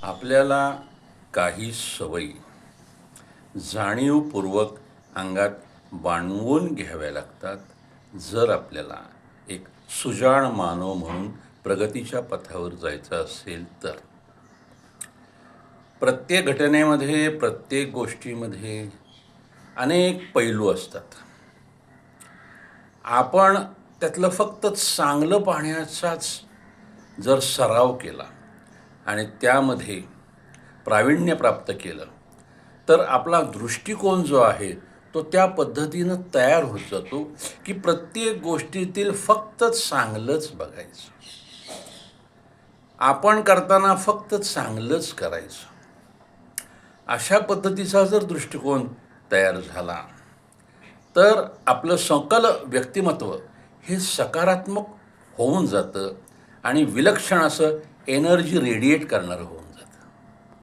आपल्याला काही सवयी जाणीवपूर्वक अंगात बाणवून घ्याव्या लागतात, जर आपल्याला एक सुजाण मानव म्हणून प्रगतीच्या पथावर जायचं असेल तर. प्रत्येक घटनेमध्ये, प्रत्येक गोष्टीमध्ये अनेक पैलू असतात. आपण त्यातलं फक्त चांगलं पाहण्याचाच जर सराव केला आणि त्यामध्ये प्रावीण्य प्राप्त केलं, तर आपला दृष्टिकोन जो आहे तो त्या पद्धतीनं तयार होत जातो की प्रत्येक गोष्टीतील फक्त चांगलंच बघायचं, आपण करताना फक्त चांगलंच करायचं. अशा पद्धतीचा जर दृष्टिकोन तयार झाला तर आपलं सकल व्यक्तिमत्व हे सकारात्मक होऊन जातं आणि विलक्षण असं एनर्जी रेडिएट करणारं होऊन